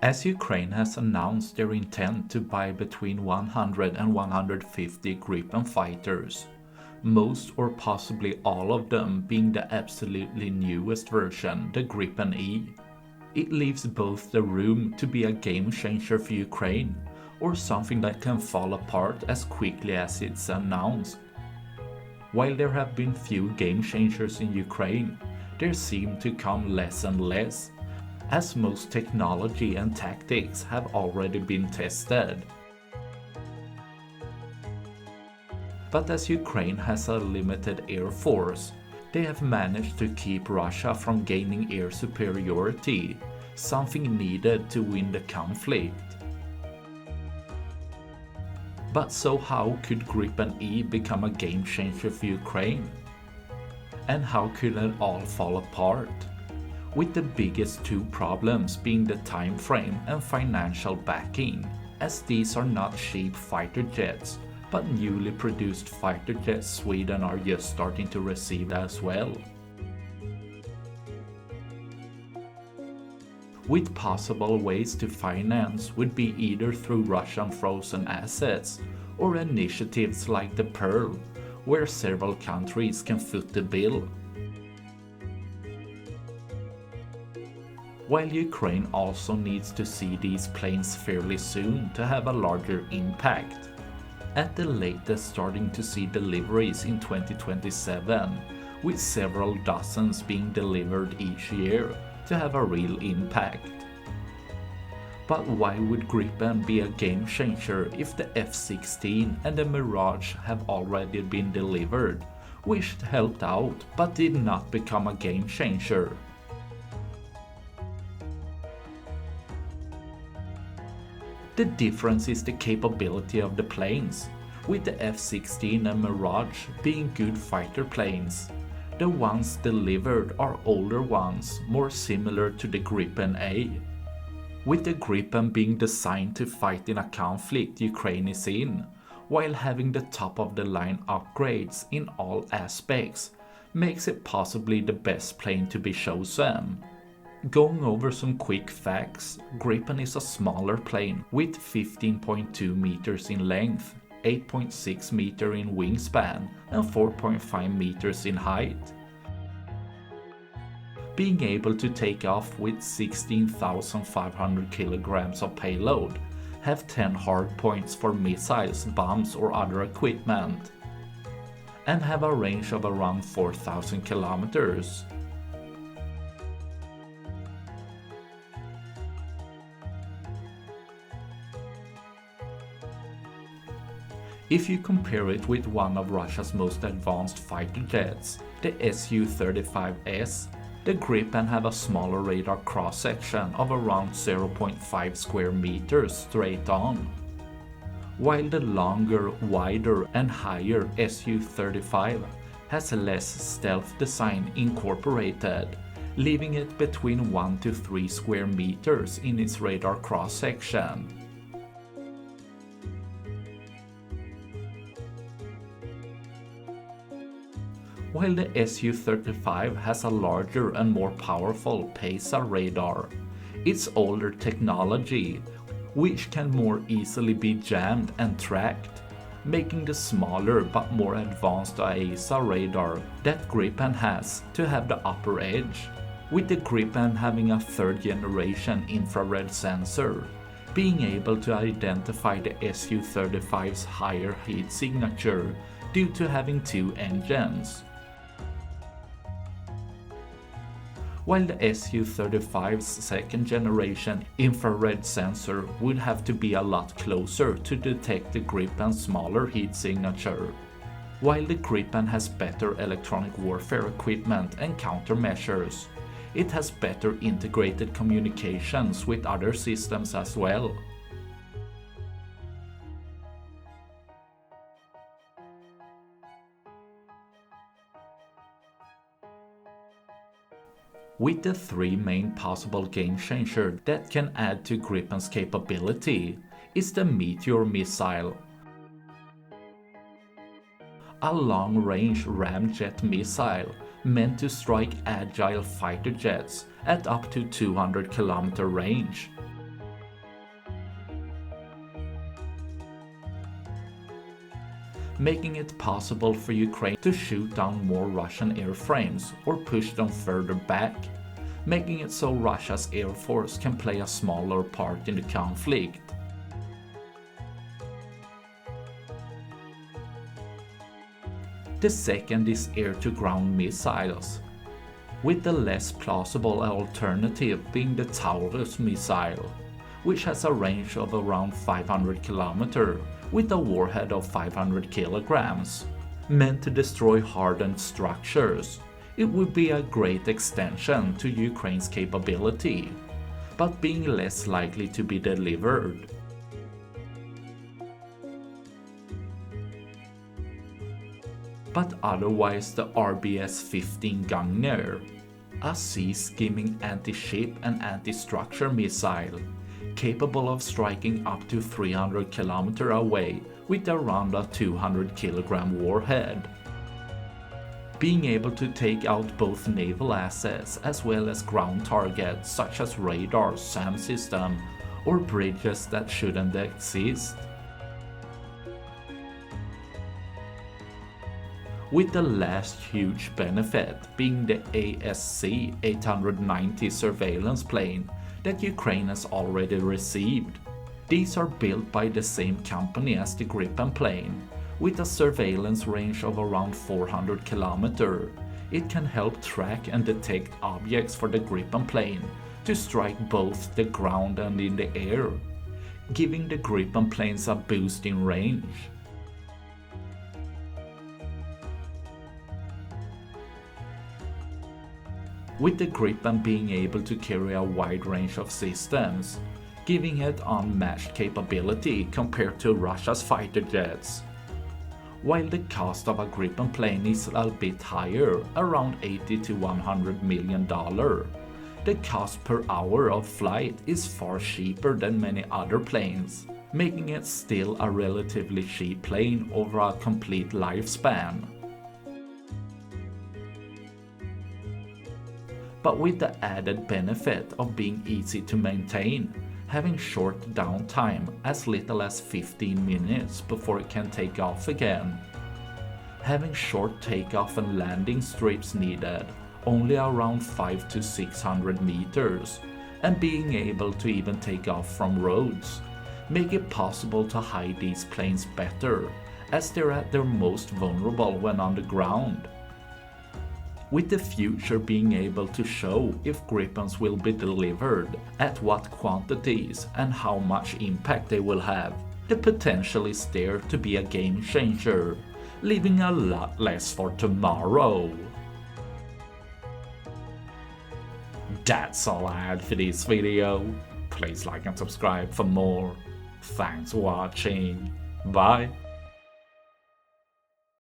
as Ukraine has announced their intent to buy between 100 and 150 Gripen fighters, most or possibly all of them being the absolutely newest version, the Gripen E. It leaves both the room to be a game changer for Ukraine, or something that can fall apart as quickly as it's announced. While there have been few game changers in Ukraine, there seem to come less and less, as most technology and tactics have already been tested. But as Ukraine has a limited air force, they have managed to keep Russia from gaining air superiority, something needed to win the conflict. But so how could Gripen E become a game changer for Ukraine? And how could it all fall apart? With the biggest two problems being the time frame and financial backing, as these are not cheap fighter jets, but newly produced fighter jets Sweden are just starting to receive as well. With possible ways to finance would be either through Russian frozen assets or initiatives like the Pearl, where several countries can foot the bill. While Ukraine also needs to see these planes fairly soon to have a larger impact, at the latest starting to see deliveries in 2027, with several dozens being delivered each year to have a real impact. But why would Gripen be a game changer if the F-16 and the Mirage have already been delivered, which helped out but did not become a game changer? The difference is the capability of the planes, with the F-16 and Mirage being good fighter planes. The ones delivered are older ones, more similar to the Gripen A. With the Gripen being designed to fight in a conflict Ukraine is in, while having the top-of-the-line upgrades in all aspects, makes it possibly the best plane to be chosen. Going over some quick facts, Gripen is a smaller plane with 15.2 meters in length, 8.6 meters in wingspan and 4.5 meters in height. Being able to take off with 16,500 kilograms of payload, have 10 hardpoints for missiles, bombs or other equipment, and have a range of around 4,000 kilometers. If you compare it with one of Russia's most advanced fighter jets, the Su-35S, the Gripen have a smaller radar cross-section of around 0.5 square meters straight on, while the longer, wider and higher Su-35 has less stealth design incorporated, leaving it between 1 to 3 square meters in its radar cross-section. While the Su-35 has a larger and more powerful PESA radar, its older technology, which can more easily be jammed and tracked, making the smaller but more advanced AESA radar that Gripen has to have the upper edge, with the Gripen having a third generation infrared sensor, being able to identify the Su-35's higher heat signature due to having two engines. While the Su-35's second generation infrared sensor would have to be a lot closer to detect the Gripen's smaller heat signature. While the Gripen has better electronic warfare equipment and countermeasures, it has better integrated communications with other systems as well. With the three main possible game changers that can add to Gripen's capability is the Meteor missile, a long-range ramjet missile meant to strike agile fighter jets at up to 200 km range. making it possible for Ukraine to shoot down more Russian airframes or push them further back, making it so Russia's air force can play a smaller part in the conflict. The second is air-to-ground missiles, with the less plausible alternative being the Taurus missile, which has a range of around 500 km with a warhead of 500 kg. Meant to destroy hardened structures, it would be a great extension to Ukraine's capability, but being less likely to be delivered. But otherwise, the RBS-15 Gungnir, a sea-skimming anti-ship and anti-structure missile, capable of striking up to 300 km away with around a 200 kg warhead. Being able to take out both naval assets as well as ground targets such as radar, SAM system, or bridges that shouldn't exist. With the last huge benefit being the ASC-890 surveillance plane that Ukraine has already received. These are built by the same company as the Gripen plane. With a surveillance range of around 400 km, it can help track and detect objects for the Gripen plane to strike both the ground and in the air, giving the Gripen planes a boost in range. With the Gripen being able to carry a wide range of systems, giving it unmatched capability compared to Russia's fighter jets. While the cost of a Gripen plane is a bit higher, around $80 to $100 million, the cost per hour of flight is far cheaper than many other planes, making it still a relatively cheap plane over a complete lifespan. But with the added benefit of being easy to maintain, having short downtime as little as 15 minutes before it can take off again, having short takeoff and landing strips needed, only around 500 to 600 meters, and being able to even take off from roads, make it possible to hide these planes better, as they're at their most vulnerable when on the ground. With the future being able to show if Gripens will be delivered, at what quantities and how much impact they will have, the potential is there to be a game changer, leaving a lot less for tomorrow. That's all I had for this video. Please like and subscribe for more. Thanks for watching. Bye.